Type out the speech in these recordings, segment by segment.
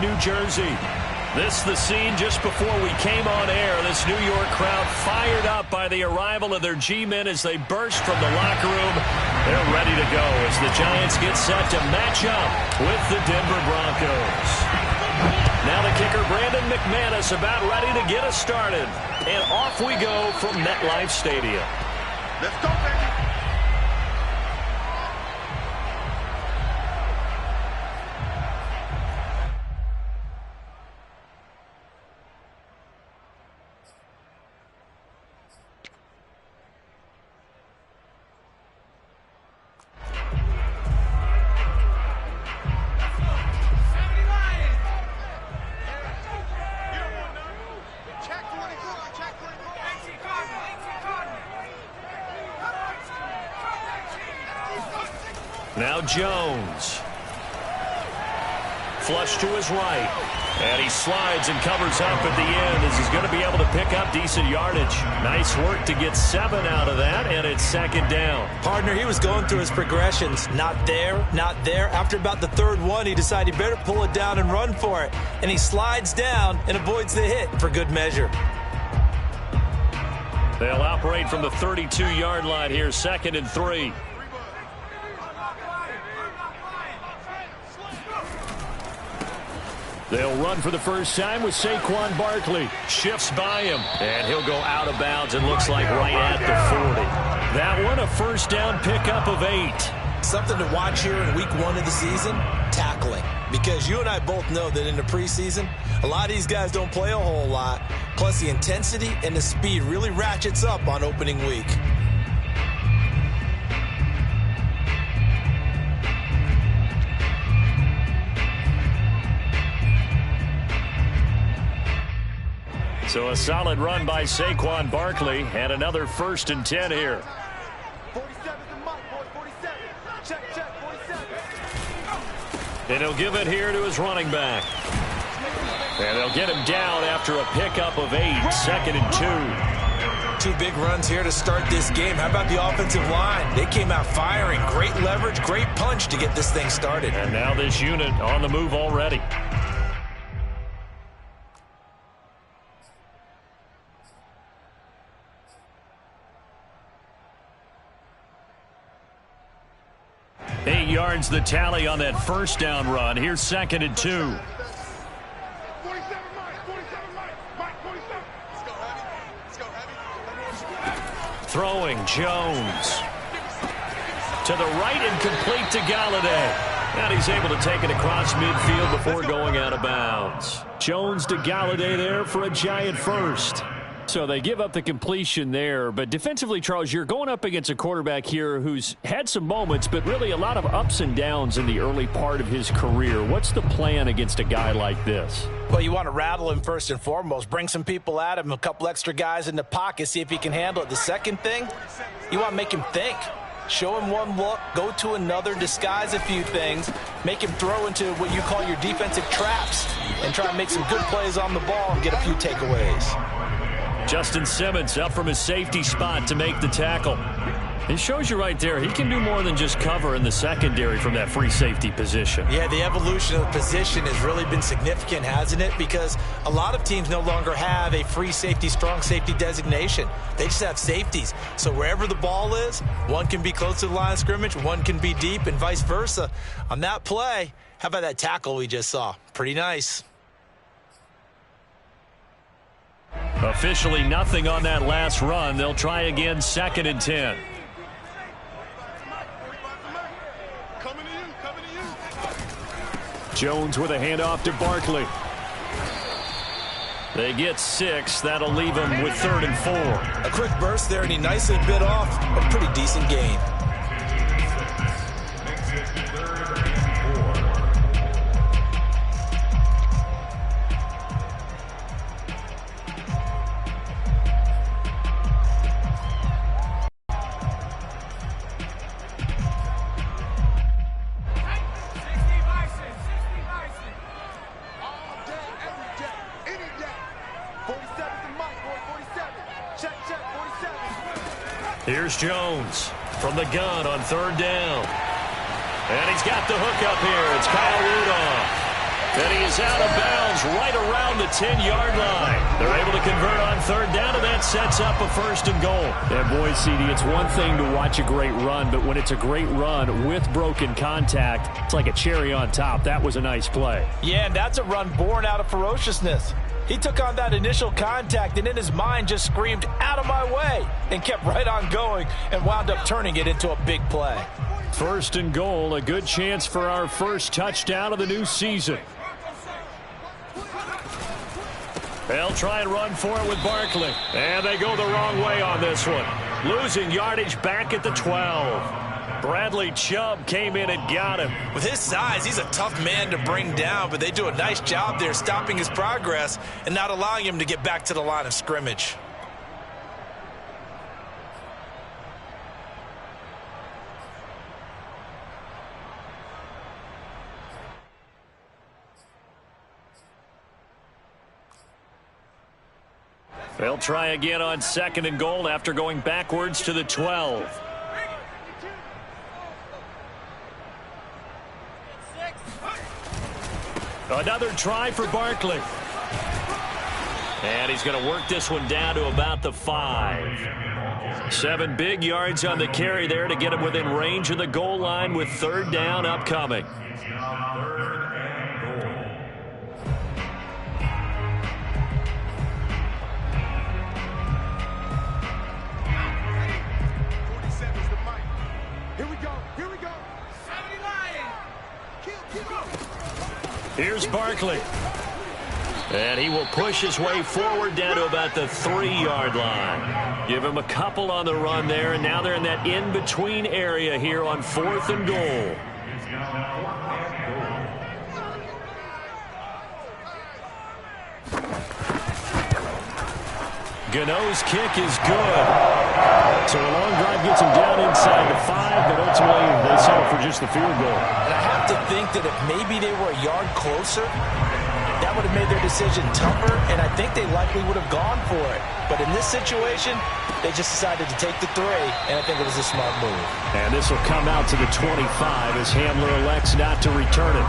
New Jersey. This is the scene just before we came on air. This New York crowd fired up by the arrival of their G-men as they burst from the locker room. They're ready to go as the Giants get set to match up with the Denver Broncos. Now the kicker, Brandon McManus, about ready to get us started. And off we go from MetLife Stadium. Let's go, baby. Now Jones. Flush to his right. And he slides and covers up at the end as he's going to be able to pick up decent yardage. Nice work to get 7 out of that, and it's second down. Partner, he was going through his progressions. Not there, not there. After about the third one, he decided he better pull it down and run for it. And he slides down and avoids the hit for good measure. They'll operate from the 32-yard line here, 2nd and 3. They'll run for the first time with Saquon Barkley. Shifts by him, and he'll go out of bounds and looks like right at the 40. That one a first down pickup of 8. Something to watch here in week 1 of the season, tackling. Because you and I both know that in the preseason, a lot of these guys don't play a whole lot. Plus the intensity and the speed really ratchets up on opening week. So a solid run by Saquon Barkley and another 1st and 10 here. 47 to Mike, boy, 47. Check, 47. And he'll give it here to his running back. And they'll get him down after a pickup of 8, 2nd and 2. 2 big runs here to start this game. How about the offensive line? They came out firing. Great leverage, great punch to get this thing started. And now this unit on the move already. Eight yards the tally on that first down run. Here's 2nd and 2. 47 Mike, 47. Let's go heavy. Throwing Jones. To the right and complete to Galladay. And he's able to take it across midfield before going out of bounds. Jones to Galladay there for a Giant first. So they give up the completion there. But defensively, Charles, you're going up against a quarterback here who's had some moments, but really a lot of ups and downs in the early part of his career. What's the plan against a guy like this? Well, you want to rattle him first and foremost. Bring some people at him, a couple extra guys in the pocket, see if he can handle it. The second thing, you want to make him think. Show him one look, go to another, disguise a few things, make him throw into what you call your defensive traps, and try to make some good plays on the ball and get a few takeaways. Justin Simmons up from his safety spot to make the tackle. It shows you right there, he can do more than just cover in the secondary from that free safety position. Yeah, the evolution of the position has really been significant, hasn't it? Because a lot of teams no longer have a free safety, strong safety designation. They just have safeties. So wherever the ball is, one can be close to the line of scrimmage, one can be deep, and vice versa. On that play, how about that tackle we just saw? Pretty nice. Officially nothing on that last run. They'll try again, 2nd and 10. Jones with a handoff to Barkley. They get 6. That'll leave them with 3rd and 4. A quick burst there, and he nicely bit off a pretty decent gain. Here's Jones from the gun on 3rd down. And he's got the hook up here. It's Kyle Rudolph. And he is out of bounds right around the 10-yard line. They're able to convert on third down, and that sets up a first and goal. And boy, CD, it's one thing to watch a great run, but when it's a great run with broken contact, it's like a cherry on top. That was a nice play. Yeah, and that's a run born out of ferociousness. He took on that initial contact and in his mind just screamed, "Out of my way," and kept right on going and wound up turning it into a big play. First and goal, a good chance for our first touchdown of the new season. They'll try and run for it with Barkley. And they go the wrong way on this one. Losing yardage back at the 12. Bradley Chubb came in and got him. With his size, he's a tough man to bring down, but they do a nice job there stopping his progress and not allowing him to get back to the line of scrimmage. They'll try again on second and goal after going backwards to the 12. Another try for Barkley. And he's going to work this one down to about the 5. 7 big yards on the carry there to get him within range of the goal line with third down upcoming. Here's Barkley. And he will push his way forward down to about the 3-yard line. Give him a couple on the run there, and now they're in that in-between area here on 4th and goal. Gano's kick is good. So a long drive gets him down inside the 5, but ultimately they settle for just the field goal. And I have to think that if maybe they were a yard closer, that would have made their decision tougher, and I think they likely would have gone for it. But in this situation, they just decided to take the 3, and I think it was a smart move. And this will come out to the 25 as Hamler elects not to return it.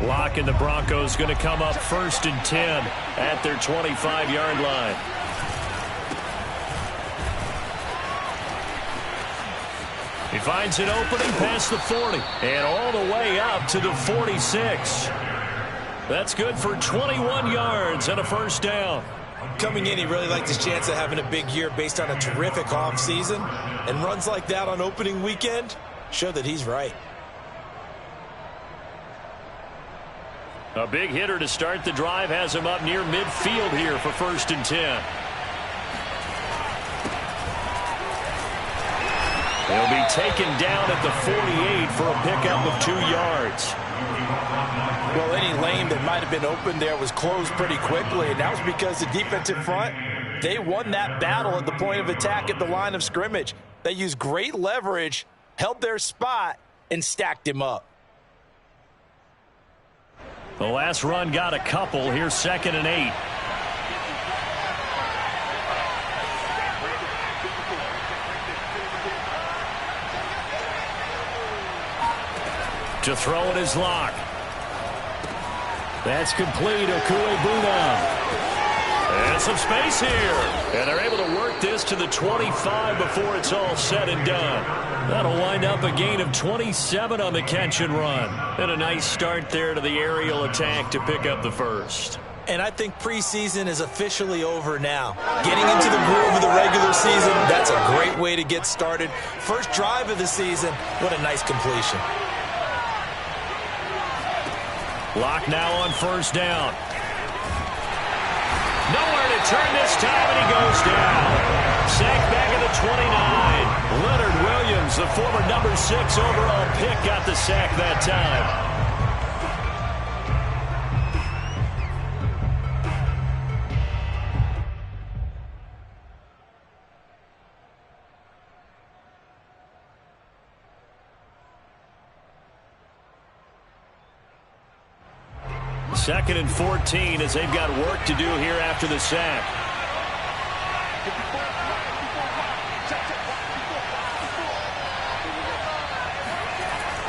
Lock and the Broncos going to come up 1st and 10 at their 25-yard line. He finds an opening past the 40 and all the way up to the 46. That's good for 21 yards and a first down. Coming in, he really liked his chance of having a big year based on a terrific offseason, and runs like that on opening weekend show that he's right. A big hitter to start the drive has him up near midfield here for 1st and 10. He'll be taken down at the 48 for a pickup of 2 yards. Well, any lane that might have been open there was closed pretty quickly, and that was because the defensive front, they won that battle at the point of attack at the line of scrimmage. They used great leverage, held their spot, and stacked him up. The last run got a couple. Here's 2nd and 8. To throw it is Locke. That's complete. Okuegbuna. And some space here. And they're able to work this to the 25 before it's all said and done. That'll wind up a gain of 27 on the catch and run. And a nice start there to the aerial attack to pick up the first. And I think preseason is officially over now. Getting into the groove of the regular season, that's a great way to get started. First drive of the season, what a nice completion. Locke now on 1st down. Nowhere to turn this time, and he goes down. Sacked back at the 29. Leonard Williams, the former number 6 overall pick, got the sack that time. 2nd and 14 as they've got work to do here after the sack.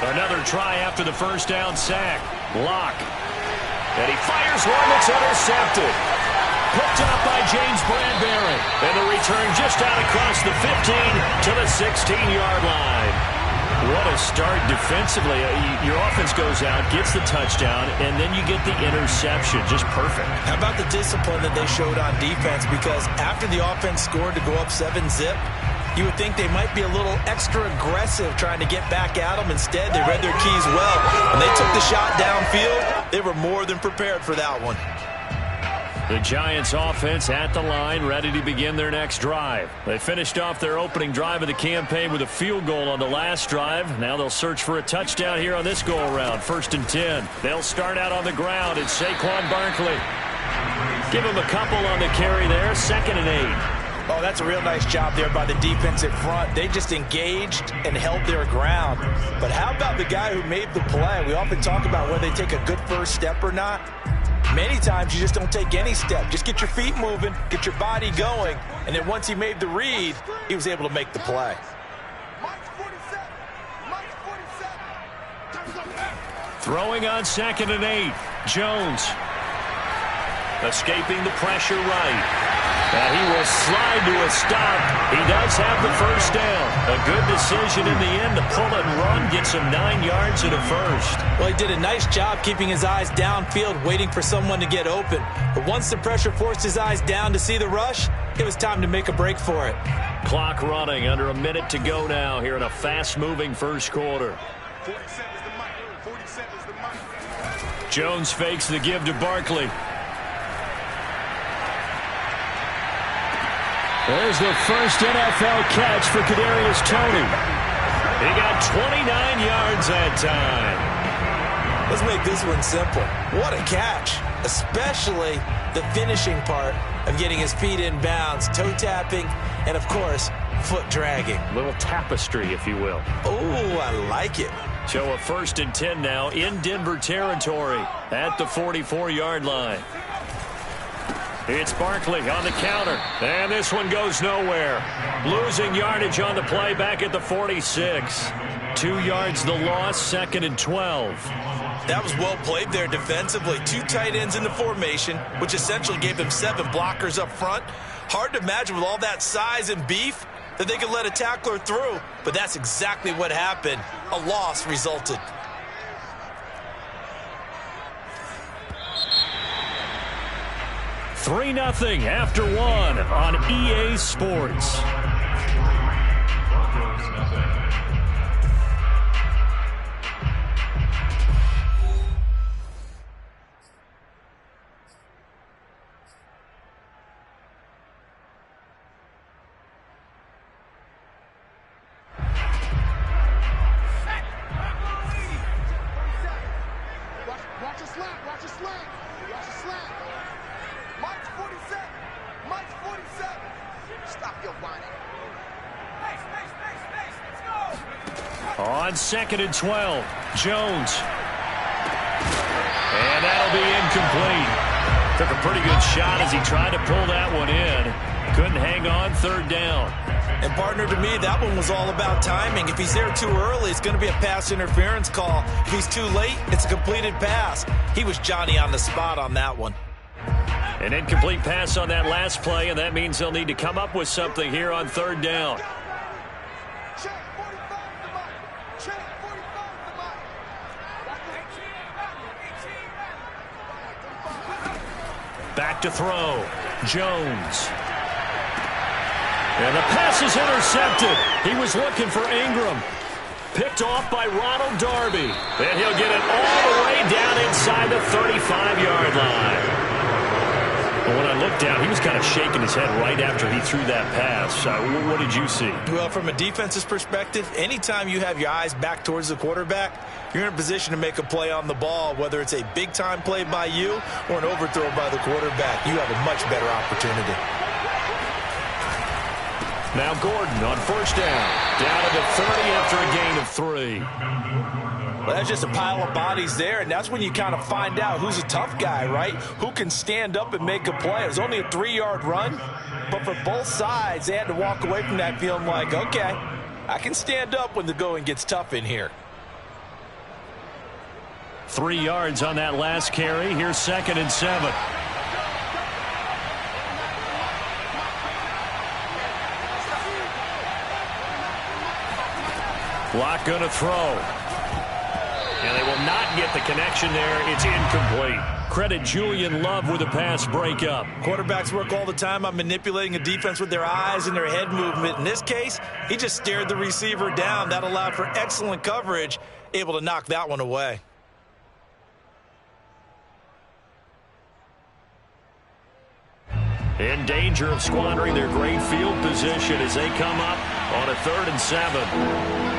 Another try after the first down sack. Block. And he fires one that's intercepted. Picked up by James Bradbury. And the return just out across the 15 to the 16-yard line. What a start defensively. Your offense goes out, gets the touchdown, and then you get the interception. Just perfect. How about the discipline that they showed on defense? Because after the offense scored to go up 7-zip, you would think they might be a little extra aggressive trying to get back at them. Instead, they read their keys well. When they took the shot downfield, they were more than prepared for that one. The Giants offense at the line, ready to begin their next drive. They finished off their opening drive of the campaign with a field goal on the last drive. Now they'll search for a touchdown here on this go-around. 1st and 10. They'll start out on the ground. It's Saquon Barkley. Give him a couple on the carry there. 2nd and 8. Oh, that's a real nice job there by the defense in front. They just engaged and held their ground. But how about the guy who made the play? We often talk about whether they take a good first step or not. Many times you just don't take any step. Just get your feet moving, get your body going, and then once he made the read, he was able to make the play. Throwing on 2nd and 8. Jones. Escaping the pressure right. And he will slide to a stop. He does have the first down. A good decision in the end to pull and run, gets him 9 yards and a first. Well, he did a nice job keeping his eyes downfield, waiting for someone to get open. But once the pressure forced his eyes down to see the rush, it was time to make a break for it. Clock running, under a minute to go now here in a fast-moving first quarter. 47 is the mic. 47 is the mic. Jones fakes the give to Barkley. There's the first NFL catch for Kadarius Toney. He got 29 yards that time. Let's make this one simple. What a catch, especially the finishing part of getting his feet in bounds, toe tapping, and of course, foot dragging. A little tapestry, if you will. Oh, I like it. So a 1st and 10 now in Denver territory at the 44-yard line. It's Barkley on the counter, and this one goes nowhere. Losing yardage on the play back at the 46. 2 yards the loss, 2nd and 12. That was well played there defensively. 2 tight ends in the formation, which essentially gave them 7 blockers up front. Hard to imagine with all that size and beef that they could let a tackler through, but that's exactly what happened. A loss resulted. Three 3-0 after 1 on EA Sports. On 2nd and 12, Jones. And that'll be incomplete. Took a pretty good shot as he tried to pull that one in. Couldn't hang on, 3rd down. And partner, to me, that one was all about timing. If he's there too early, it's going to be a pass interference call. If he's too late, it's a completed pass. He was Johnny on the spot on that one. An incomplete pass on that last play, and that means they'll need to come up with something here on 3rd down. Back to throw. Jones. And the pass is intercepted. He was looking for Ingram. Picked off by Ronald Darby. And he'll get it all the way down inside the 35-yard line. But when I looked down, he was kind of shaking his head right after he threw that pass. What did you see? Well, from a defense's perspective, anytime you have your eyes back towards the quarterback, you're in a position to make a play on the ball, whether it's a big-time play by you or an overthrow by the quarterback. You have a much better opportunity. Now Gordon on first down. Down to the 30 after a gain of 3. Well, that's just a pile of bodies there, and that's when you kind of find out who's a tough guy, right? Who can stand up and make a play. It was only a 3-yard run, but for both sides, they had to walk away from that feeling like, okay, I can stand up when the going gets tough in here. 3 yards on that last carry. Here's 2nd and 7. Block going to throw. And they will not get the connection there. It's incomplete. Credit Julian Love with a pass breakup. Quarterbacks work all the time on manipulating a defense with their eyes and their head movement. In this case, he just stared the receiver down. That allowed for excellent coverage, able to knock that one away. In danger of squandering their great field position as they come up on a 3rd and 7.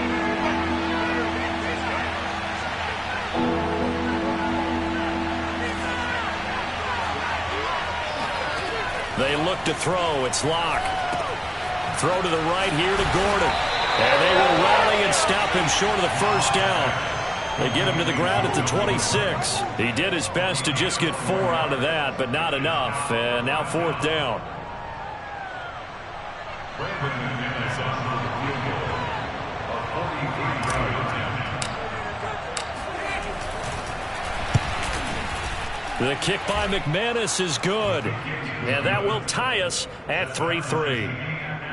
They look to throw. It's Locke. Throw to the right here to Gordon. And they will rally and stop him short of the first down. They get him to the ground at the 26. He did his best to just get 4 out of that, but not enough. And now 4th down. The kick by McManus is good. And that will tie us at 3-3.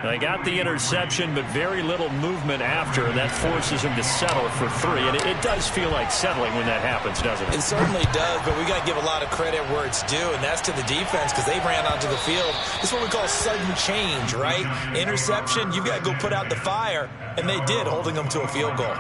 They got the interception, but very little movement after, and that forces him to settle for 3. And it does feel like settling when that happens, doesn't it? It certainly does, but we got to give a lot of credit where it's due, and that's to the defense because they ran onto the field. This is what we call sudden change, right? Interception, you've got to go put out the fire, and they did, holding them to a field goal.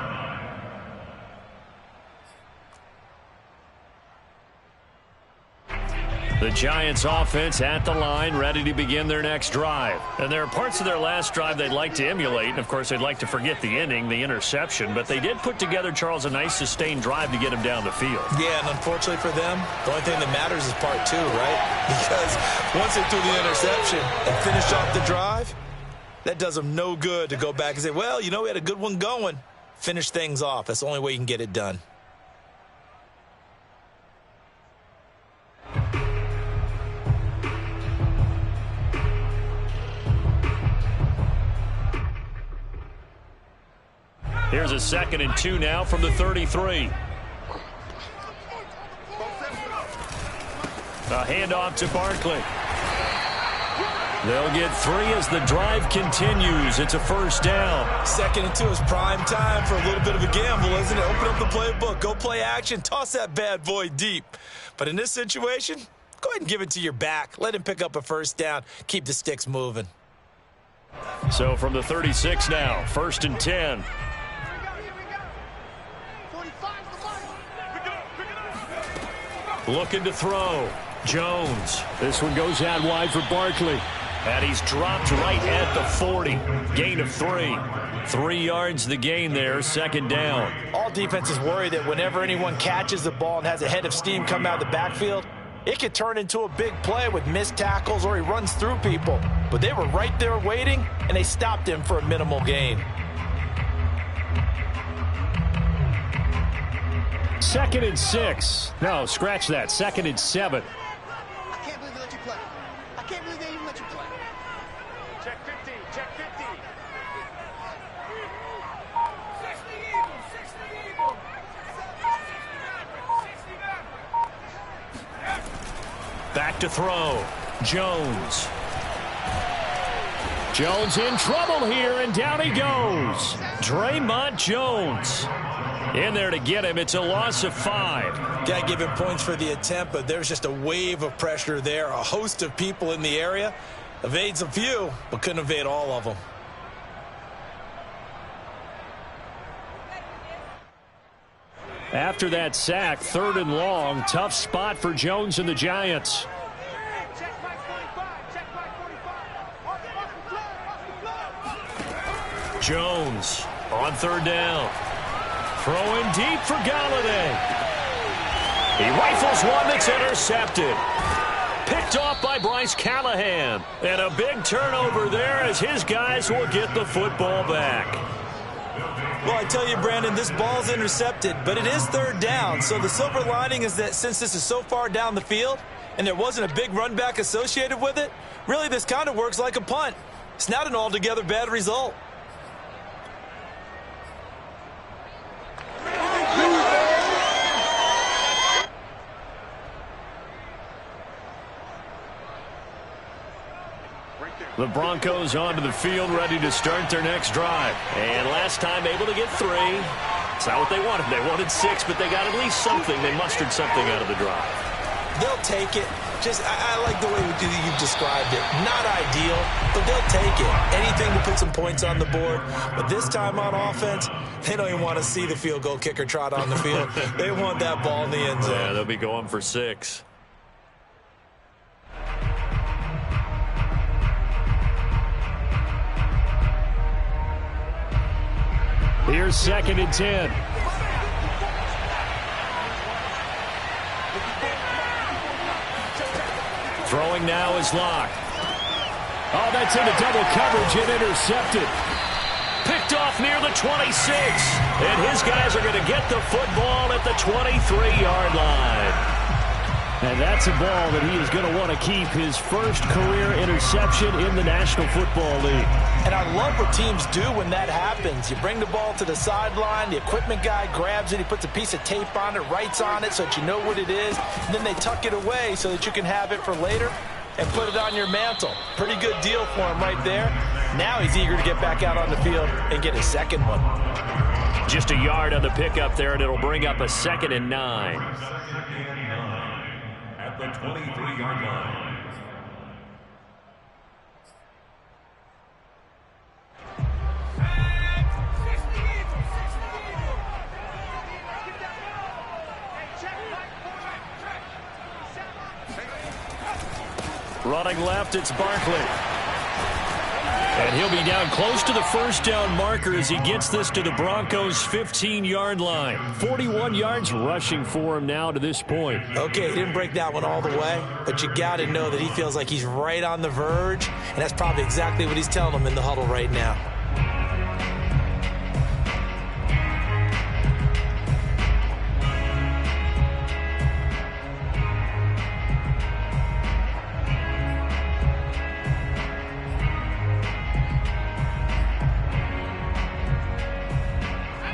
The Giants offense at the line, ready to begin their next drive. And there are parts of their last drive they'd like to emulate. And, of course, they'd like to forget the inning, the interception. But they did put together, Charles, a nice sustained drive to get him down the field. Yeah, and unfortunately for them, the only thing that matters is part 2, right? Because once they threw the interception and finished off the drive, that does them no good to go back and say, well, you know, we had a good one going. Finish things off. That's the only way you can get it done. Here's a 2nd and 2 now from the 33. A handoff to Barkley. They'll get 3 as the drive continues. It's a first down. 2nd and 2 is prime time for a little bit of a gamble, isn't it? Open up the playbook, go play action, toss that bad boy deep. But in this situation, go ahead and give it to your back. Let him pick up a first down. Keep the sticks moving. So from the 36 now, 1st and 10. Looking to throw. Jones. This one goes out wide for Barkley. And he's dropped right at the 40. Gain of 3. 3 yards the gain there, 2nd down. All defenses worry that whenever anyone catches the ball and has a head of steam come out of the backfield, it could turn into a big play with missed tackles or he runs through people. But they were right there waiting, and they stopped him for a minimal gain. 2nd and 6. No, scratch that. 2nd and 7. I can't believe they let you play. I can't believe they even let you play. Check 50. Check 50. 60 Eagles. 60 Eagles. 69. Back to throw. Jones. Jones in trouble here, and down he goes. Draymond Jones. In there to get him. It's a loss of 5. Got to give him points for the attempt, but there's just a wave of pressure there. A host of people in the area. Evades a few, but couldn't evade all of them. After that sack, 3rd and long. Tough spot for Jones and the Giants. Check by 45. Check by 45. Jones on 3rd down. Throwing deep for Galladay. He rifles one that's intercepted. Picked off by Bryce Callahan. And a big turnover there as his guys will get the football back. Well, I tell you, Brandon, this ball's intercepted, but it is third down. So the silver lining is that since this is so far down the field and there wasn't a big run back associated with it, really this kind of works like a punt. It's not an altogether bad result. The Broncos onto the field, ready to start their next drive. And last time able to get 3. It's not what they wanted. They wanted 6, but they got at least something. They mustered something out of the drive. They'll take it. I like the way you've described it. Not ideal, but they'll take it. Anything to put some points on the board. But this time on offense, they don't even want to see the field goal kicker trot on the field. They want that ball in the end zone. Yeah, they'll be going for 6. Here's 2nd and 10. Throwing now is Locke. Oh, that's into double coverage and intercepted. Picked off near the 26. And his guys are going to get the football at the 23-yard line. And that's a ball that he is going to want to keep, his first career interception in the National Football League. And I love what teams do when that happens. You bring the ball to the sideline, the equipment guy grabs it, he puts a piece of tape on it, writes on it so that you know what it is, and then they tuck it away so that you can have it for later and put it on your mantle. Pretty good deal for him right there. Now he's eager to get back out on the field and get his second one. Just a yard on the pickup there, and it'll bring up a 2nd and 9. At the 23-yard line. Running left, it's Barkley. And he'll be down close to the first down marker as he gets this to the Broncos' 15-yard line. 41 yards rushing for him now to this point. Okay, he didn't break that one all the way, but you got to know that he feels like he's right on the verge, and that's probably exactly what he's telling them in the huddle right now.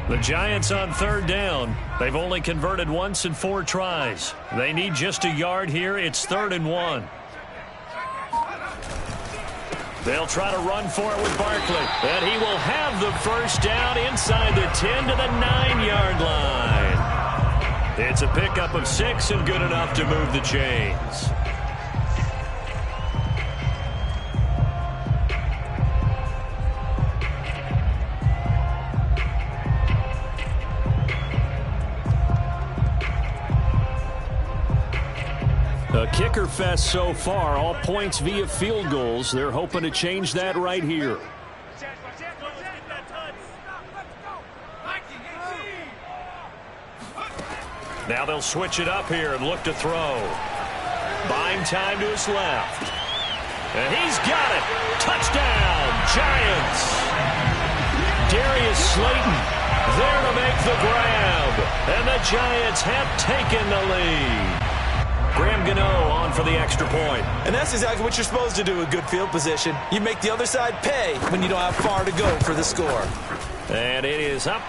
The Giants on 3rd down. They've only converted once in 4 tries. They need just a yard here. It's 3rd and 1. They'll try to run for it with Barkley. And he will have the first down inside the 10 to the 9-yard line. It's a pickup of 6 and good enough to move the chains. A kicker fest so far, all points via field goals. They're hoping to change that right here. Now they'll switch it up here and look to throw. Buying time to his left. And he's got it. Touchdown, Giants. Darius Slayton there to make the grab. And the Giants have taken the lead. Graham Gano on for the extra point. And that's exactly what you're supposed to do with good field position. You make the other side pay when you don't have far to go for the score. And it is up.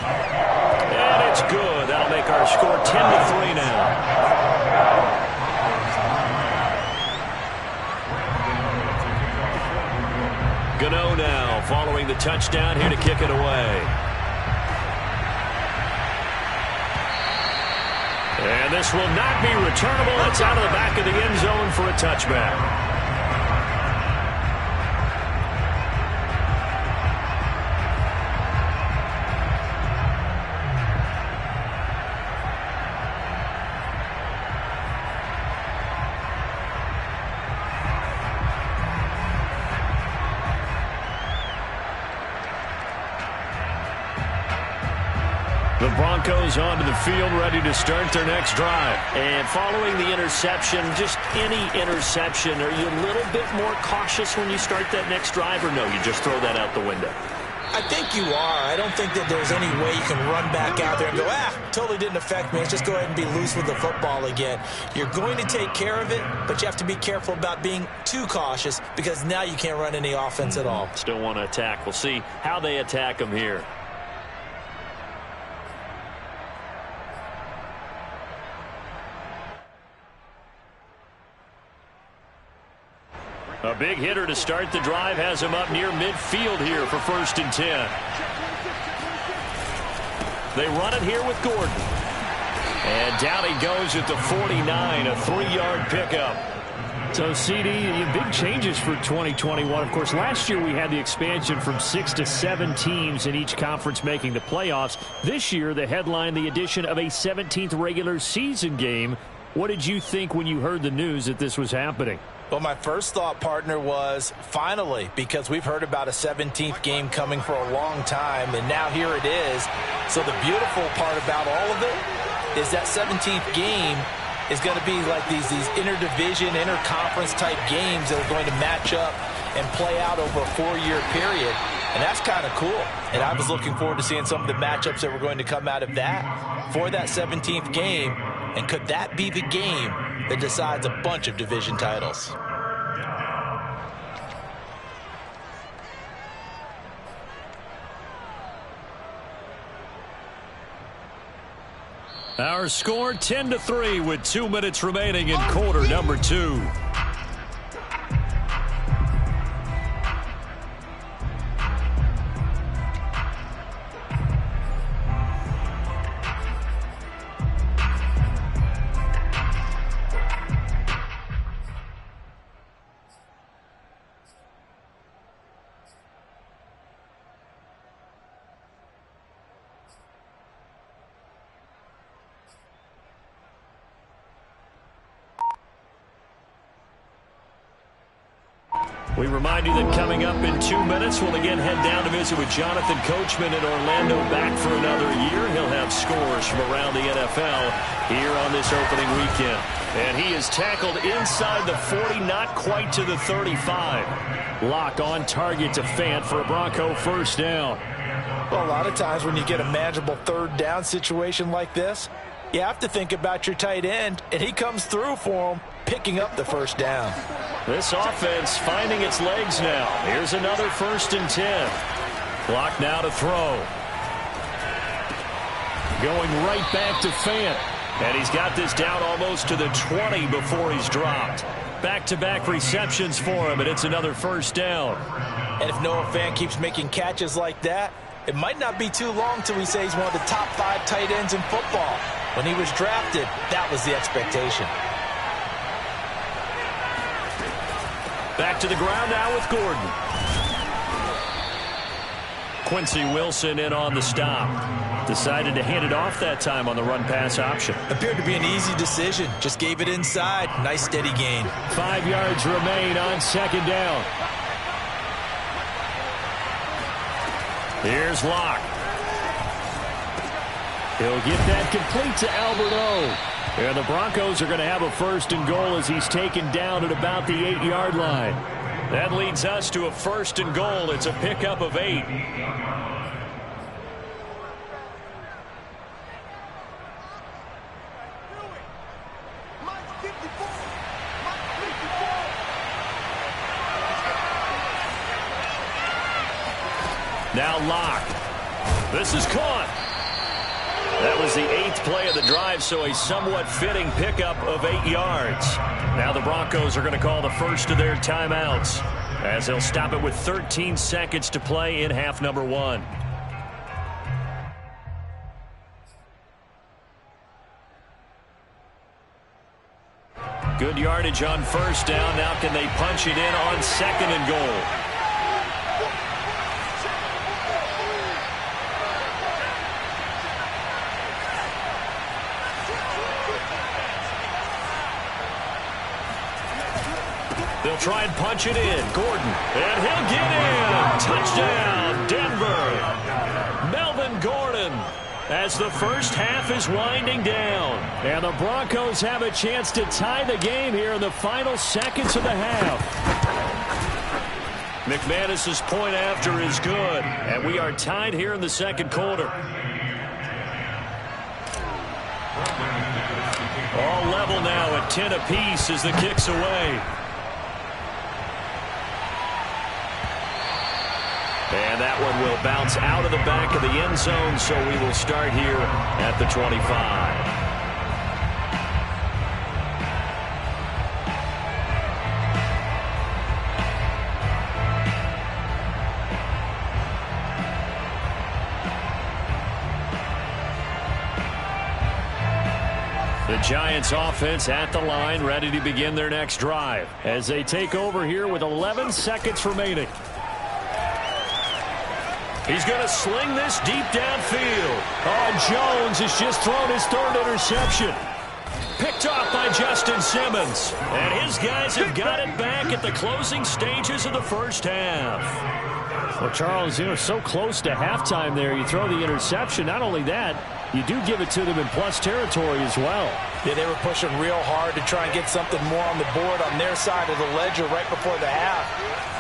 And it's good. That'll make our score 10-3 now. Gano now following the touchdown here to kick it away. And this will not be returnable. It's out of the back of the end zone for a touchback. The Broncos onto the field, ready to start their next drive. And following the interception, just any interception, are you a little bit more cautious when you start that next drive, or no, you just throw that out the window? I think you are. I don't think that there's any way you can run back out there and go, totally didn't affect me. Let's just go ahead and be loose with the football again. You're going to take care of it, but you have to be careful about being too cautious because now you can't run any offense at all. Still want to attack. We'll see how they attack them here. A big hitter to start the drive has him up near midfield here for 1st and 10. They run it here with Gordon. And down he goes at the 49, a 3-yard pickup. So, CD, big changes for 2021. Of course, last year we had the expansion from 6 to 7 teams in each conference making the playoffs. This year, the headline, the addition of a 17th regular season game. What did you think when you heard the news that this was happening? Well, my first thought, partner, was finally, because we've heard about a 17th game coming for a long time, and now here it is. So the beautiful part about all of it is that 17th game is going to be like these interdivision, interconference type games that are going to match up and play out over a 4-year period. And that's kind of cool. And I was looking forward to seeing some of the matchups that were going to come out of that for that 17th game. And could that be the game that decides a bunch of division titles? Our score 10-3 with 2 minutes remaining in quarter number 2. We remind you that coming up in 2 minutes, we'll again head down to visit with Jonathan Coachman in Orlando, back for another year. He'll have scores from around the NFL here on this opening weekend. And he is tackled inside the 40, not quite to the 35. Lock on target to Fant for a Bronco first down. Well, a lot of times when you get a manageable 3rd down situation like this, you have to think about your tight end, and he comes through for him, picking up the first down. This offense finding its legs now. Here's another 1st and 10. Clock now to throw. Going right back to Fant. And he's got this down almost to the 20 before he's dropped. Back-to-back receptions for him, and it's another 1st down. And if Noah Fant keeps making catches like that, it might not be too long till we say he's one of the top 5 tight ends in football. When he was drafted, that was the expectation. Back to the ground now with Gordon. Quincy Wilson in on the stop. Decided to hand it off that time on the run-pass option. Appeared to be an easy decision. Just gave it inside. Nice steady gain. 5 yards remain on 2nd down. Here's Locke. He'll get that complete to Albert O. And the Broncos are going to have a 1st and goal as he's taken down at about the 8-yard line. That leads us to a 1st and goal. It's a pickup of 8. Now Locke. This is caught. That was the 8th play of the drive, so a somewhat fitting pickup of 8 yards. Now the Broncos are going to call the first of their timeouts as they'll stop it with 13 seconds to play in half number 1. Good yardage on 1st down. Now can they punch it in on 2nd and goal? They'll try and punch it in. Gordon. And he'll get in. Touchdown, Denver. Melvin Gordon as the first half is winding down. And the Broncos have a chance to tie the game here in the final seconds of the half. McManus's point after is good, and we are tied here in the second quarter. All level now at 10 apiece as the kick's away. And that one will bounce out of the back of the end zone, so we will start here at the 25. The Giants offense at the line, ready to begin their next drive as they take over here with 11 seconds remaining. He's going to sling this deep downfield. Oh, Jones has just thrown his third interception. Picked off by Justin Simmons. And his guys have got it back at the closing stages of the first half. Well, Charles, so close to halftime there. You throw the interception. Not only that, you do give it to them in plus territory as well. Yeah, they were pushing real hard to try and get something more on the board on their side of the ledger right before the half.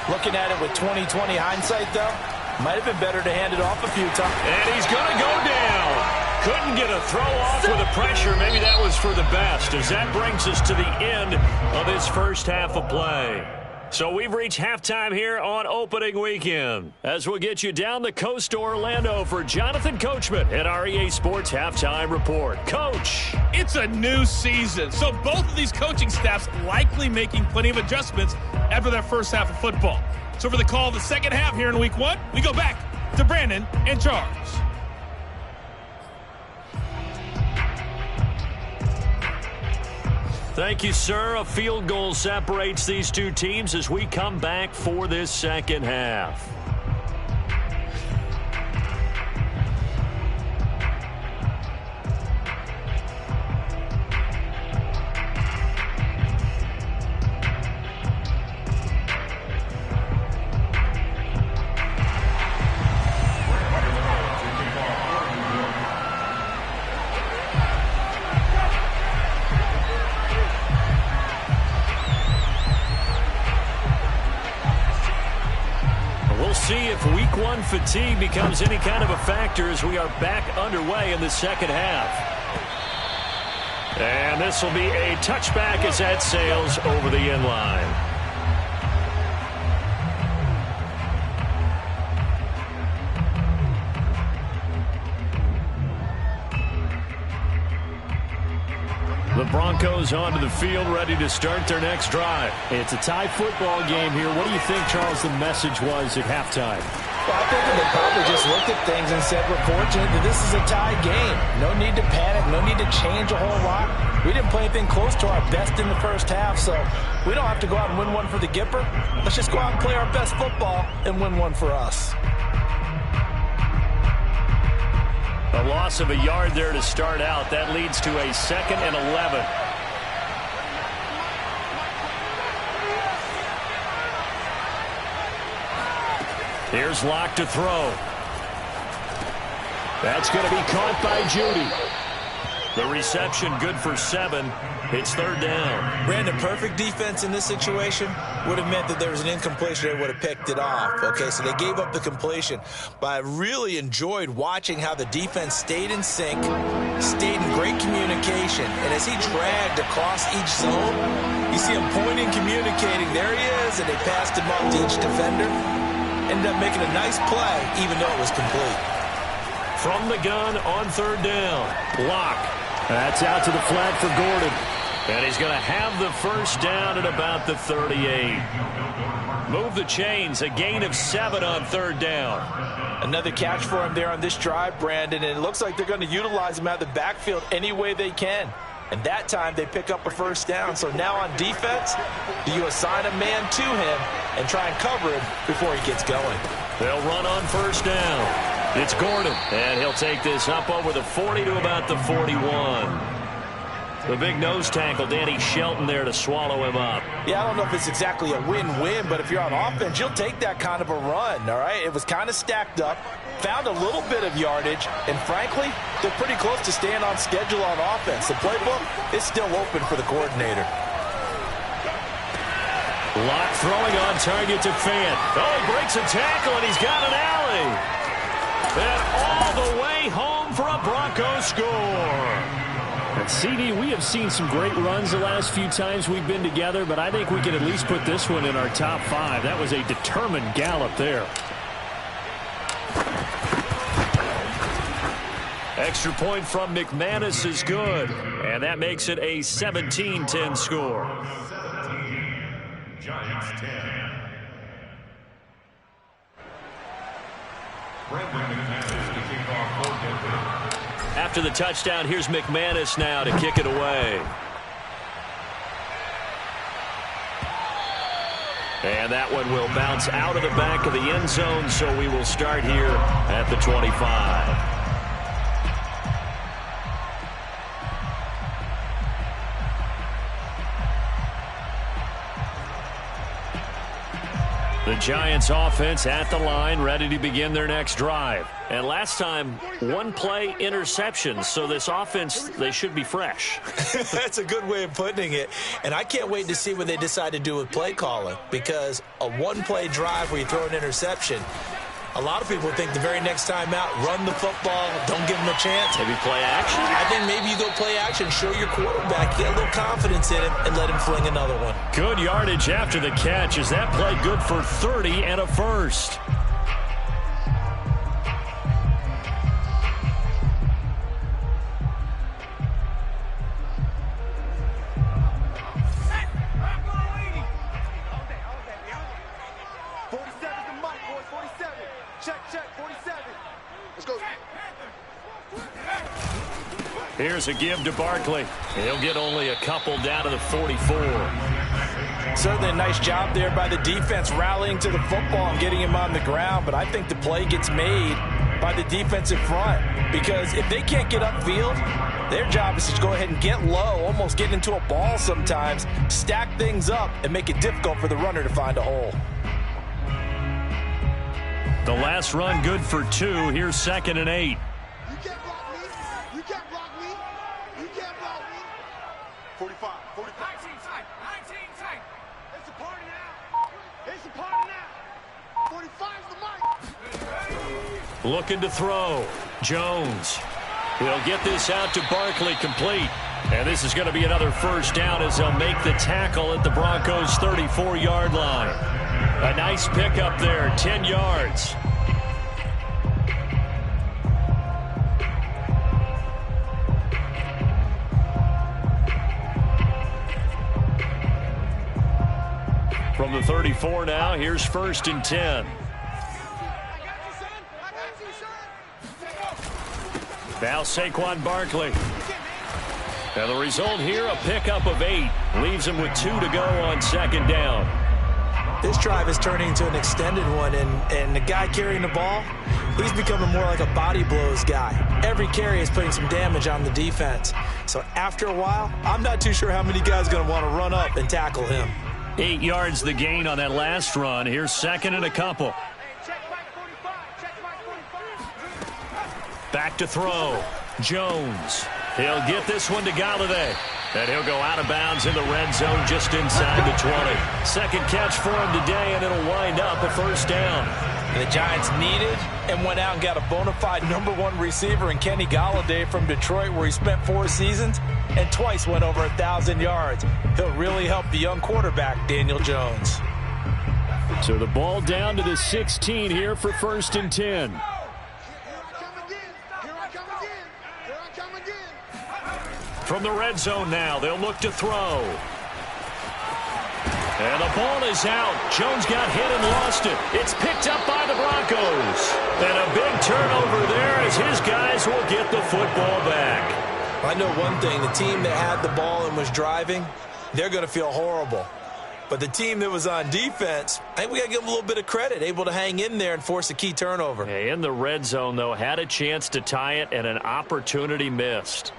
Looking at it with 20/20 hindsight, though, might have been better to hand it off a few times. And he's going to go down. Couldn't get a throw off with the pressure. Maybe that was for the best, as that brings us to the end of this first half of play. So we've reached halftime here on opening weekend, as we'll get you down the coast to Orlando for Jonathan Coachman at our EA Sports Halftime Report. Coach. It's a new season, so both of these coaching staffs likely making plenty of adjustments after their first half of football. So for the call of the second half here in week one, we go back to Brandon and Charles. Thank you, sir. A field goal separates these two teams as we come back for this second half. See if week one fatigue becomes any kind of a factor as we are back underway in the second half. And this will be a touchback as that sails over the end line. The Broncos onto the field, ready to start their next drive. It's a tie football game here. What do you think, Charles, the message was at halftime? Well, I think that they probably just looked at things and said, we're fortunate that this is a tie game. No need to panic. No need to change a whole lot. We didn't play anything close to our best in the first half, so we don't have to go out and win one for the Gipper. Let's just go out and play our best football and win one for us. A loss of a yard there to start out. That leads to a 2nd and 11. Here's Locke to throw. That's going to be caught by Judy. The reception good for 7. It's 3rd down. Brandon, perfect defense in this situation would have meant that there was an incompletion. They would have picked it off. Okay, so they gave up the completion. But I really enjoyed watching how the defense stayed in sync, stayed in great communication. And as he dragged across each zone, you see him pointing, communicating. There he is, and they passed him off to each defender. Ended up making a nice play, even though it was complete. From the gun on 3rd down. Locke. That's out to the flat for Gordon. And he's going to have the first down at about the 38. Move the chains, a gain of 7 on 3rd down. Another catch for him there on this drive, Brandon, and it looks like they're going to utilize him out of the backfield any way they can. And that time they pick up a first down. So now on defense, do you assign a man to him and try and cover him before he gets going? They'll run on 1st down. It's Gordon, and he'll take this up over the 40 to about the 41. The big nose tackle, Danny Shelton, there to swallow him up. Yeah, I don't know if it's exactly a win-win, but if you're on offense, you'll take that kind of a run, all right? It was kind of stacked up. found a little bit of yardage, and frankly, they're pretty close to staying on schedule on offense. The playbook is still open for the coordinator. Locke throwing on target to Fant. Oh, he breaks a tackle, and he's got an alley. And all the way home for a Broncos score. And CD, we have seen some great runs the last few times we've been together, but I think we can at least put this one in our top 5. That was a determined gallop there. Extra point from McManus is good, and that makes it a 17-10 score. Giants 10. After the touchdown, here's McManus now to kick it away. And that one will bounce out of the back of the end zone, so we will start here at the 25. The Giants offense at the line, ready to begin their next drive. And last time, one play interception, so this offense, they should be fresh. That's a good way of putting it. And I can't wait to see what they decide to do with play calling, because a one-play drive where you throw an interception, a lot of people think the very next time out, run the football, don't give them a chance. Maybe play action? I think maybe you go play action, show your quarterback, get a little confidence in him, and let him fling another one. Good yardage after the catch. Is that play good for 30 and a first? Here's a give to Barkley. He'll get only a couple down to the 44. Certainly a nice job there by the defense rallying to the football and getting him on the ground, but I think the play gets made by the defensive front, because if they can't get upfield, their job is to go ahead and get low, almost get into a ball sometimes, stack things up, and make it difficult for the runner to find a hole. The last run good for 2. Here's 2nd and 8. Looking to throw. Jones. He'll get this out to Barkley, complete. And this is going to be another first down as they'll make the tackle at the Broncos' 34-yard line. A nice pickup there, 10 yards. From the 34 now, here's 1st and 10. Now Saquon Barkley. And the result here, a pickup of 8. Leaves him with 2 to go on 2nd down. This drive is turning into an extended one, and the guy carrying the ball, he's becoming more like a body blows guy. Every carry is putting some damage on the defense. So after a while, I'm not too sure how many guys are going to want to run up and tackle him. 8 yards the gain on that last run. Here's 2nd and a couple. Back to throw. Jones. He'll get this one to Galladay. And he'll go out of bounds in the red zone just inside the 20. Second catch for him today, and it'll wind up a first down. And the Giants needed and went out and got a bona fide #1 receiver in Kenny Galladay from Detroit, where he spent 4 seasons and twice went over 1,000 yards. He'll really help the young quarterback, Daniel Jones. So the ball down to the 16 here for 1st and 10. From the red zone now, they'll look to throw. And the ball is out. Jones got hit and lost it. It's picked up by the Broncos. And a big turnover there as his guys will get the football back. I know one thing. The team that had the ball and was driving, they're going to feel horrible. But the team that was on defense, I think we got to give them a little bit of credit, able to hang in there and force a key turnover. In the red zone, though, had a chance to tie it and an opportunity missed.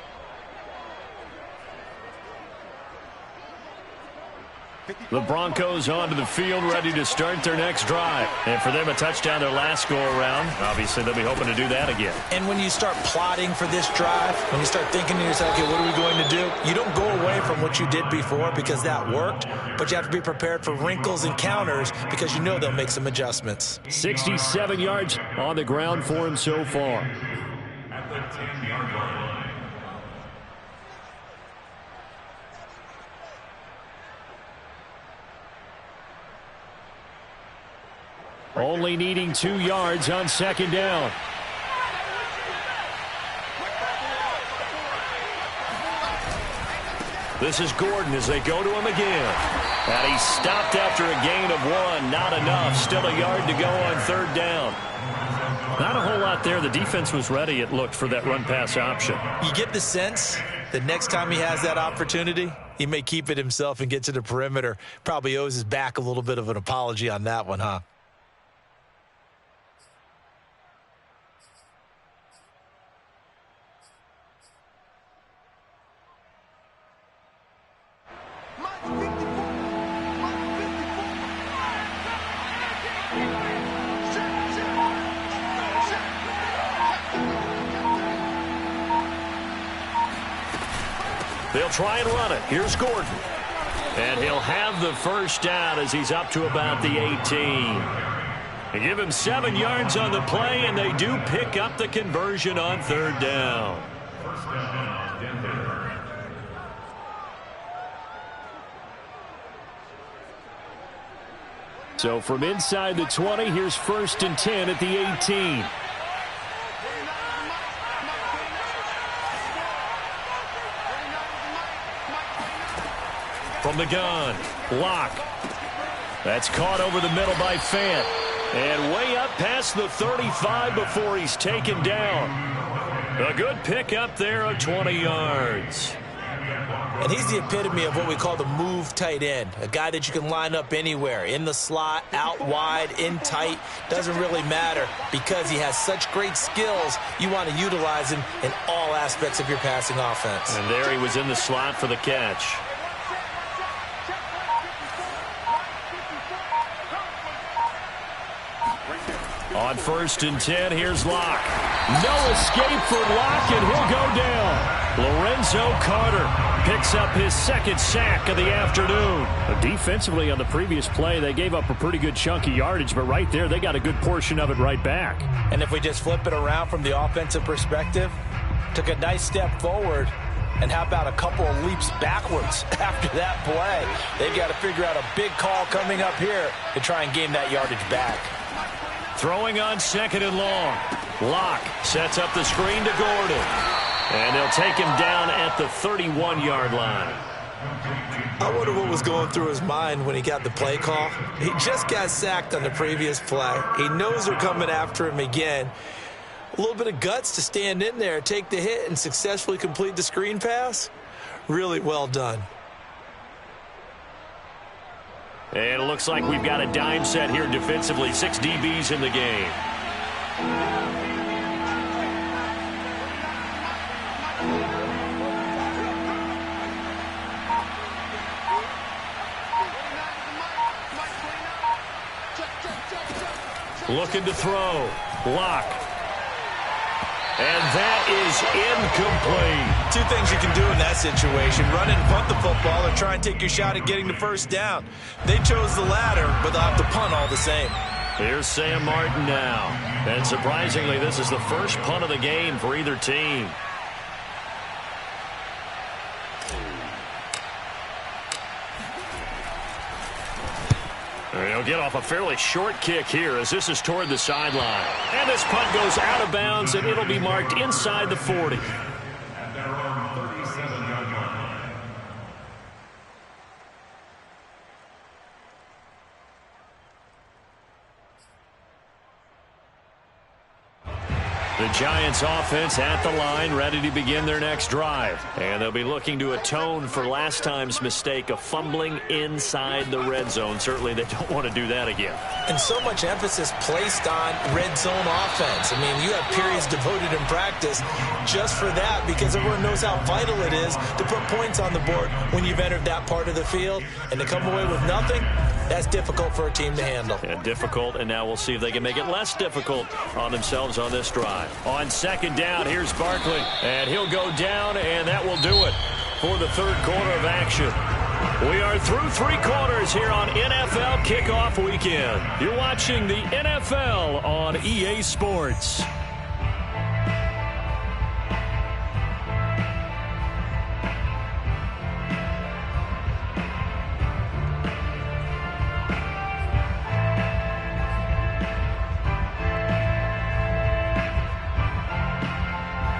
The Broncos onto the field, ready to start their next drive. And for them, a touchdown their last go-around. Obviously, they'll be hoping to do that again. And when you start plotting for this drive, when you start thinking to yourself, okay, what are we going to do? You don't go away from what you did before because that worked, but you have to be prepared for wrinkles and counters because you know they'll make some adjustments. 67 yards on the ground for him so far. At the 10-yard line. Only needing 2 yards on second down. This is Gordon as they go to him again. And he stopped after a gain of 1. Not enough. Still a yard to go on third down. Not a whole lot there. The defense was ready, it looked, for that run-pass option. You get the sense that next time he has that opportunity, he may keep it himself and get to the perimeter. Probably owes his back a little bit of an apology on that one, huh? They'll try and run it. Here's Gordon. And he'll have the first down as he's up to about the 18. They give him 7 yards on the play, and they do pick up the conversion on third down. First down, Denver. So from inside the 20, here's 1st and 10 at the 18. From the gun, Locke. That's caught over the middle by Fant. And way up past the 35 before he's taken down. A good pickup there of 20 yards. And he's the epitome of what we call the move tight end. A guy that you can line up anywhere. In the slot, out wide, in tight. Doesn't really matter because he has such great skills. You want to utilize him in all aspects of your passing offense. And there he was in the slot for the catch. On 1st and 10, here's Locke. No escape for Locke, and he'll go down. Lorenzo Carter picks up his 2nd sack of the afternoon. Defensively on the previous play, they gave up a pretty good chunk of yardage, but right there, they got a good portion of it right back. And if we just flip it around from the offensive perspective, took a nice step forward, and how about a couple of leaps backwards after that play? They've got to figure out a big call coming up here to try and gain that yardage back. Throwing on 2nd and long. Locke sets up the screen to Gordon. And they'll take him down at the 31-yard line. I wonder what was going through his mind when he got the play call. He just got sacked on the previous play. He knows they're coming after him again. A little bit of guts to stand in there, take the hit, and successfully complete the screen pass. Really well done. And it looks like we've got a dime set here defensively. 6 DBs in the game. Looking to throw. Locke. And that is incomplete. 2 things you can do in that situation. Run and punt the football or try and take your shot at getting the first down. They chose the latter, but they'll have to punt all the same. Here's Sam Martin now. And surprisingly, this is the first punt of the game for either team. He'll get off a fairly short kick here as this is toward the sideline. And this punt goes out of bounds, and it'll be marked inside the 40. At their own 37-yard line. The Giants offense at the line, ready to begin their next drive. And they'll be looking to atone for last time's mistake of fumbling inside the red zone. Certainly they don't want to do that again. And so much emphasis placed on red zone offense. I mean, you have periods devoted in practice just for that because everyone knows how vital it is to put points on the board when you've entered that part of the field. And to come away with nothing, that's difficult for a team to handle. Yeah, difficult, and now we'll see if they can make it less difficult on themselves on this drive. On second down, here's Barkley, and he'll go down, and that will do it for the third quarter of action. We are through 3 quarters here on NFL Kickoff Weekend. You're watching the NFL on EA Sports.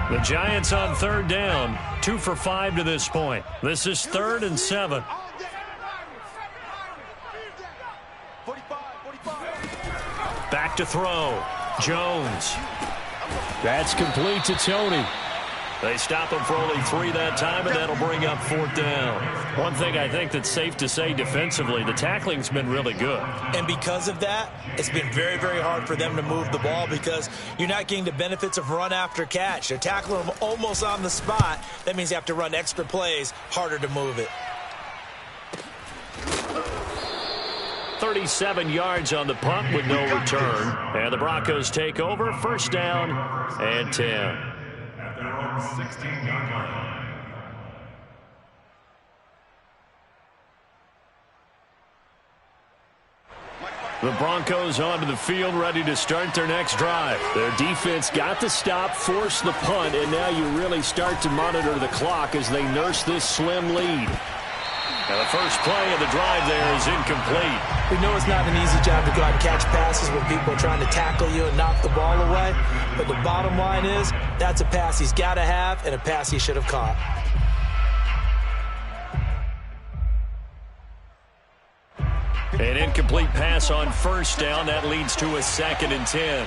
The Giants on third down, 2 for 5 to this point. This is 3rd and 7. Back to throw. Jones. That's complete to Tony. They stop him for only 3 that time, and that'll bring up 4th down. One thing I think that's safe to say defensively, the tackling's been really good. And because of that, it's been very, very hard for them to move the ball because you're not getting the benefits of run after catch. They're tackling them almost on the spot. That means you have to run extra plays, harder to move it. 37 yards on the punt with no return. And the Broncos take over, 1st down and 10. At their own 16-yard line. The Broncos onto the field, ready to start their next drive. Their defense got the stop, forced the punt, and now you really start to monitor the clock as they nurse this slim lead. Now the first play of the drive there is incomplete. We know it's not an easy job to go out and catch passes when people are trying to tackle you and knock the ball away. But the bottom line is, that's a pass he's got to have and a pass he should have caught. An incomplete pass on 1st down. That leads to a 2nd and 10.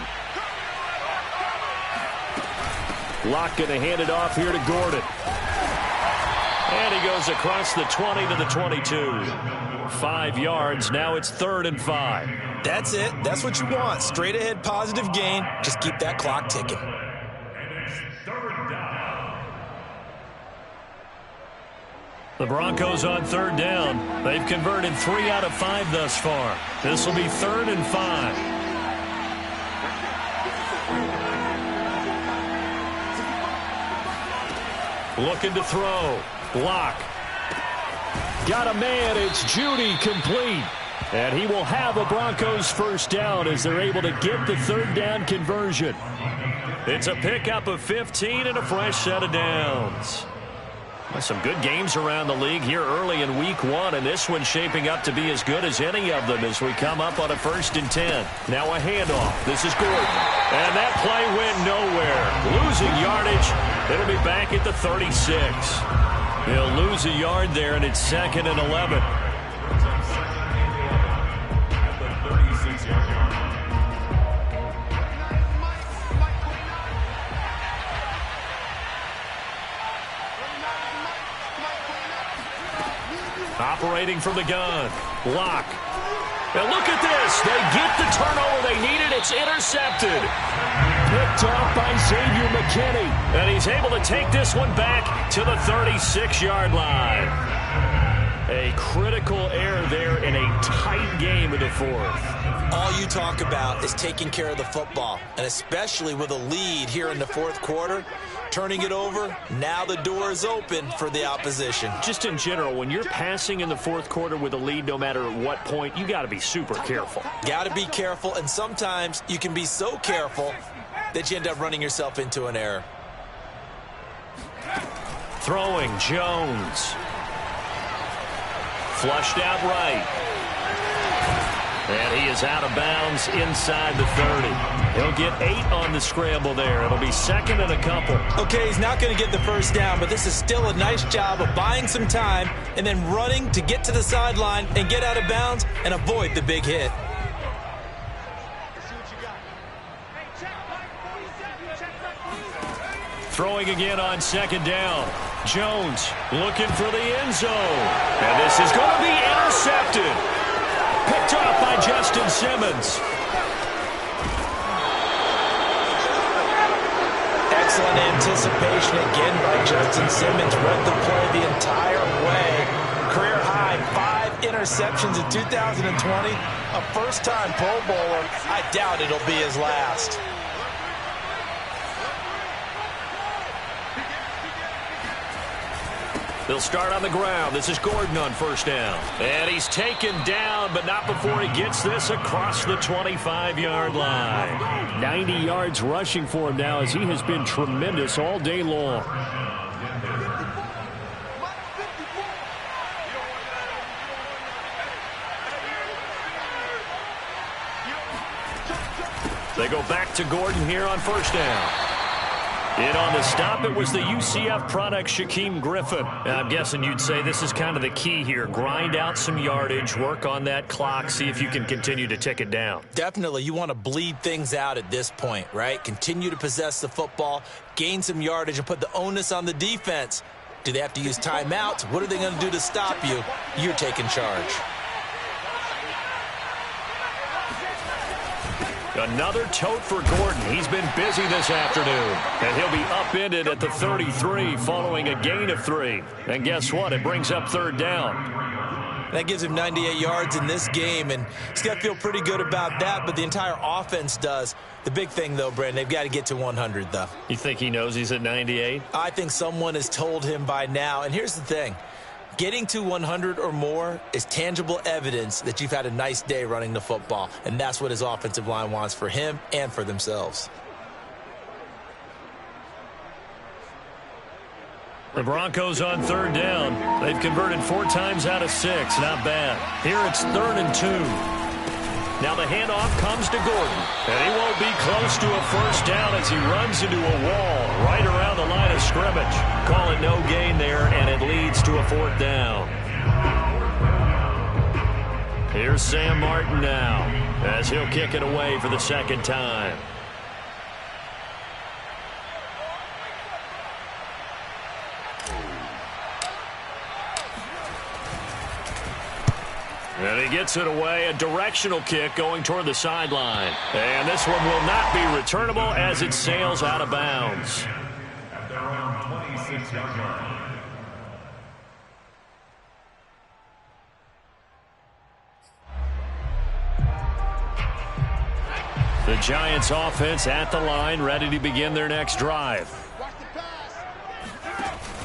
Locke going to hand it off here to Gordon. And he goes across the 20 to the 22. 5 yards. Now it's 3rd and 5. That's it. That's what you want. Straight ahead positive gain. Just keep that clock ticking. And it's 3rd down. The Broncos on 3rd down. They've converted 3 out of 5 thus far. This will be 3rd and 5. Looking to throw. Block. Got a man. It's Judy, complete. And he will have a Broncos 1st down as they're able to get the 3rd down conversion. It's a pickup of 15 and a fresh set of downs. Some good games around the league here early in week 1, and this one's shaping up to be as good as any of them as we come up on a 1st and 10. Now a handoff. This is Gordon. And that play went nowhere. Losing yardage. It'll be back at the 36. He'll lose a yard there, and it's 2nd and 11. At the 36-yard line. Operating from the gun. Locke. Now look at this. They get the turnover they needed. It's intercepted. Picked off by Xavier McKinney. And he's able to take this one back to the 36-yard line. A critical error there in a tight game in the 4th. All you talk about is taking care of the football, and especially with a lead here in the 4th quarter, turning it over, now the door is open for the opposition. Just in general, when you're passing in the 4th quarter with a lead, no matter at what point, you got to be super careful. Got to be careful, and sometimes you can be so careful that you end up running yourself into an error. Throwing, Jones. Flushed out right. And he is out of bounds inside the 30. He'll get 8 on the scramble there. It'll be 2nd and a couple. Okay, he's not going to get the 1st down, but this is still a nice job of buying some time and then running to get to the sideline and get out of bounds and avoid the big hit. Let's see what you got. Hey, check 47, check 47. Throwing again on second down. Jones looking for the end zone. And this is going to be intercepted. Picked off by Justin Simmons. Excellent anticipation again by Justin Simmons. Read the play the entire way. Career high 5 interceptions in 2020. A first-time Pro Bowler. I doubt it'll be his last. They'll start on the ground. This is Gordon on first down. And he's taken down, but not before he gets this across the 25-yard line. 90 yards rushing for him now as he has been tremendous all day long. They go back to Gordon here on first down. In on the stop, it was the UCF product, Shaquem Griffin. I'm guessing you'd say this is kind of the key here. Grind out some yardage, work on that clock, see if you can continue to tick it down. Definitely, you want to bleed things out at this point, right? Continue to possess the football, gain some yardage, and put the onus on the defense. Do they have to use timeouts? What are they going to do to stop you? You're taking charge. Another tote for Gordon. He's been busy this afternoon. And he'll be upended at the 33 following a gain of 3. And guess what? It brings up third down. That gives him 98 yards in this game, and he's got to feel pretty good about that, but the entire offense does. The big thing, though, Brandon, they've got to get to 100, though. You think he knows he's at 98? I think someone has told him by now. And here's the thing. Getting to 100 or more is tangible evidence that you've had a nice day running the football, and that's what his offensive line wants for him and for themselves. The Broncos on third down. They've converted 4 times out of 6. Not bad. Here it's 3rd and 2. Now the handoff comes to Gordon. And he won't be close to a first down as he runs into a wall right around the line of scrimmage. Call it no gain there, and it leads to a 4th down. Here's Sam Martin now as he'll kick it away for the 2nd time. And he gets it away, a directional kick going toward the sideline. And this one will not be returnable as it sails out of bounds. At their own 26-yard line. The Giants offense at the line, ready to begin their next drive.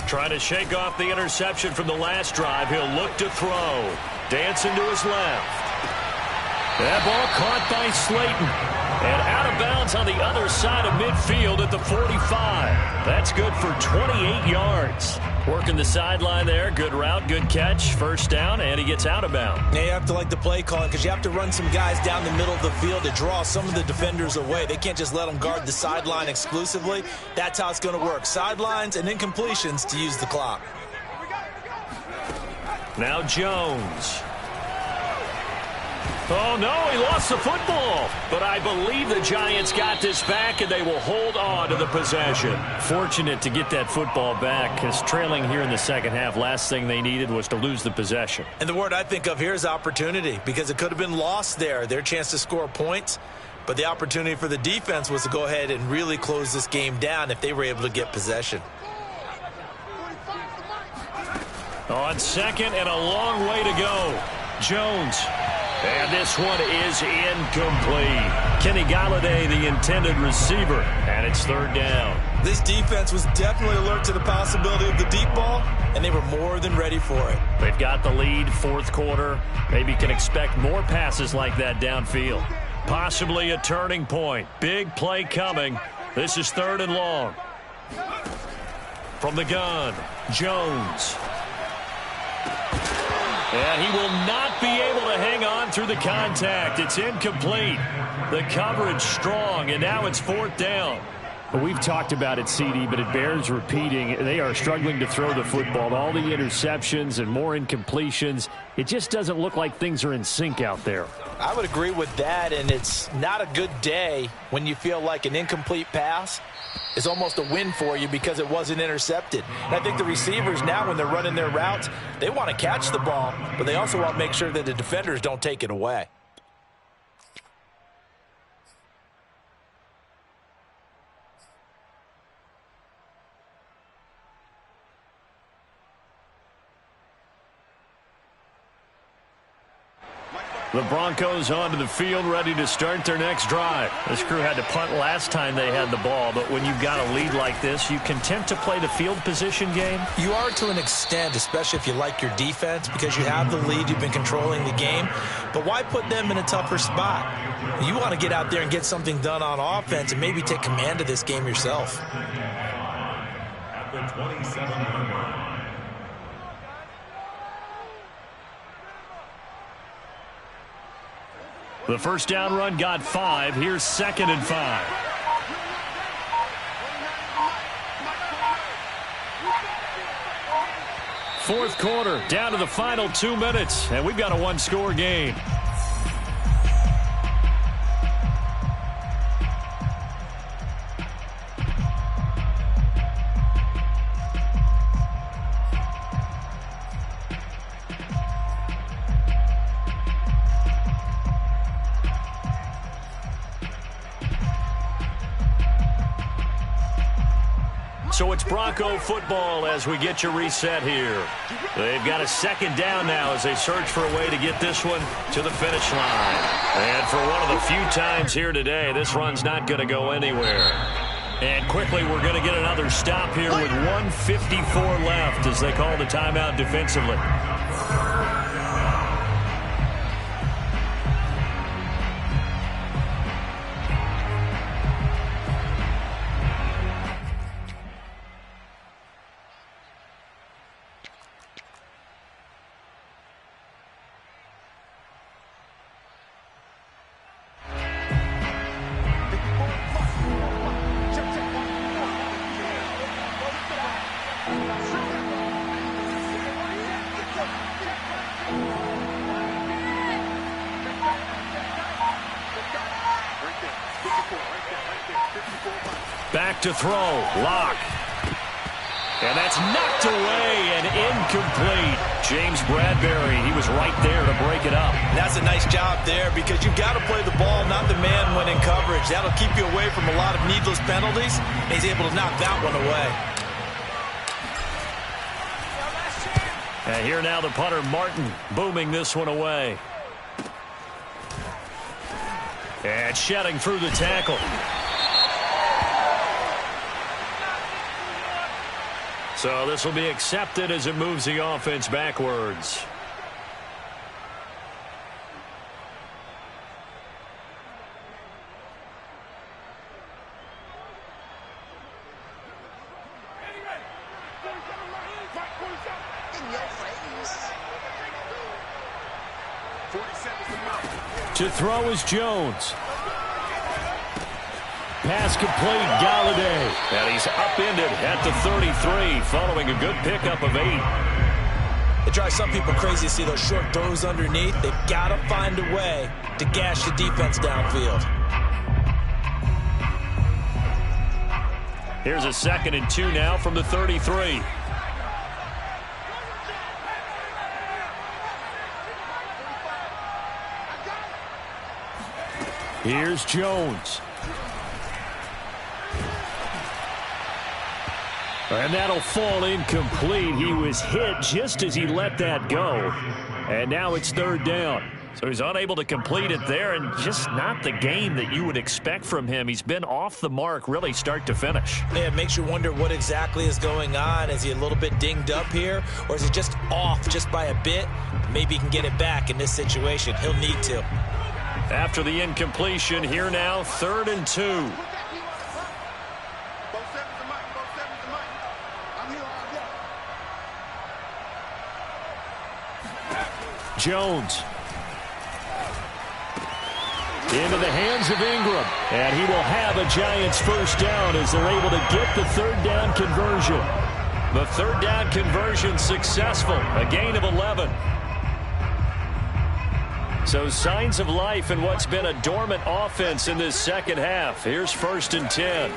Trying to shake off the interception from the last drive. He'll look to throw. Dancing to his left. That ball caught by Slayton. And out of bounds on the other side of midfield at the 45. That's good for 28 yards. Working the sideline there. Good route, good catch. First down, and he gets out of bounds. Now you have to like the play calling because you have to run some guys down the middle of the field to draw some of the defenders away. They can't just let them guard the sideline exclusively. That's how it's going to work. Sidelines and incompletions to use the clock. Now Jones. Oh, no, he lost the football. But I believe the Giants got this back, and they will hold on to the possession. Fortunate to get that football back, because trailing here in the second half, last thing they needed was to lose the possession. And the word I think of here is opportunity, because it could have been lost there, their chance to score points. But the opportunity for the defense was to go ahead and really close this game down if they were able to get possession. On second and a long way to go. Jones. And this one is incomplete. Kenny Galladay, the intended receiver. And it's 3rd down. This defense was definitely alert to the possibility of the deep ball, and they were more than ready for it. They've got the lead, 4th quarter. Maybe can expect more passes like that downfield. Possibly a turning point. Big play coming. This is 3rd and long. From the gun, Jones. And he will not be able to hang on through the contact. It's incomplete. The coverage strong, and now it's 4th down. Well, we've talked about it, CD, but it bears repeating. They are struggling to throw the football. All the interceptions and more incompletions. It just doesn't look like things are in sync out there. I would agree with that, and it's not a good day when you feel like an incomplete pass is almost a win for you because it wasn't intercepted. And I think the receivers now, when they're running their routes, they want to catch the ball, but they also want to make sure that the defenders don't take it away. The Broncos onto the field, ready to start their next drive. This crew had to punt last time they had the ball, but when you've got a lead like this, you content to play the field position game? You are to an extent, especially if you like your defense, because you have the lead, you've been controlling the game. But why put them in a tougher spot? You want to get out there and get something done on offense and maybe take command of this game yourself. At the 27-yard line. The first down run got 5. Here's 2nd and 5. Fourth quarter, down to the final 2 minutes, and we've got a one-score game. So it's Bronco football as we get you reset here. They've got a 2nd down now as they search for a way to get this one to the finish line. And for one of the few times here today, this run's not going to go anywhere. And quickly, we're going to get another stop here with 1:54 left as they call the timeout defensively. Back to throw. Lock. And that's knocked away and incomplete. James Bradbury, he was right there to break it up. That's a nice job there because you've got to play the ball, not the man when in coverage. That'll keep you away from a lot of needless penalties. And he's able to knock that one away. And here now the punter, Martin, booming this one away. And shedding through the tackle. So this will be accepted as it moves the offense backwards. To throw is Jones. Pass complete, Galladay. And he's upended at the 33 following a good pickup of 8. It drives some people crazy to see those short throws underneath. They've got to find a way to gash the defense downfield. Here's a 2nd and 2 now from the 33. Here's Jones. And that'll fall incomplete. He was hit just as he let that go. And now it's 3rd down. So he's unable to complete it there, and just not the game that you would expect from him. He's been off the mark really start to finish. Yeah, it makes you wonder what exactly is going on. Is he a little bit dinged up here, or is he just off just by a bit? Maybe he can get it back in this situation. He'll need to. After the incompletion, here now, 3rd and 2. Jones. Into the hands of Ingram. And he will have a Giants first down as they're able to get the 3rd down conversion. The 3rd down conversion successful. A gain of 11. So signs of life in what's been a dormant offense in this second half. Here's 1st and 10.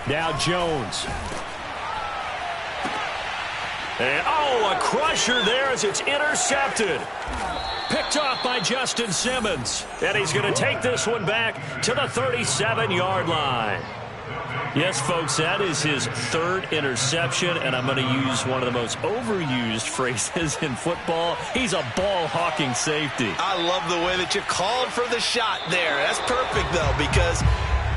Now Jones. And, a crusher there as it's intercepted. Picked off by Justin Simmons. And he's going to take this one back to the 37-yard line. Yes, folks, that is his 3rd interception, and I'm going to use one of the most overused phrases in football. He's a ball-hawking safety. I love the way that you called for the shot there. That's perfect, though, because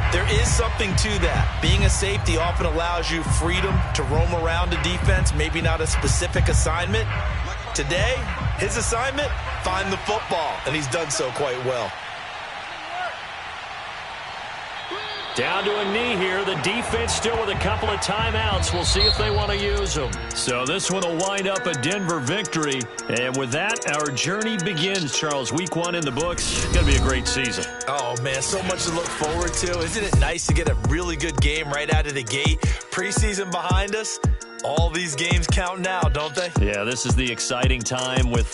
there is something to that. Being a safety often allows you freedom to roam around a defense, maybe not a specific assignment. Today, his assignment, find the football, and he's done so quite well. Down to a knee here. The defense still with a couple of timeouts. We'll see if they want to use them. So this one will wind up a Denver victory. And with that, our journey begins, Charles. Week 1 in the books. Going to be a great season. Oh, man, so much to look forward to. Isn't it nice to get a really good game right out of the gate? Preseason behind us. All these games count now, don't they? Yeah, this is the exciting time with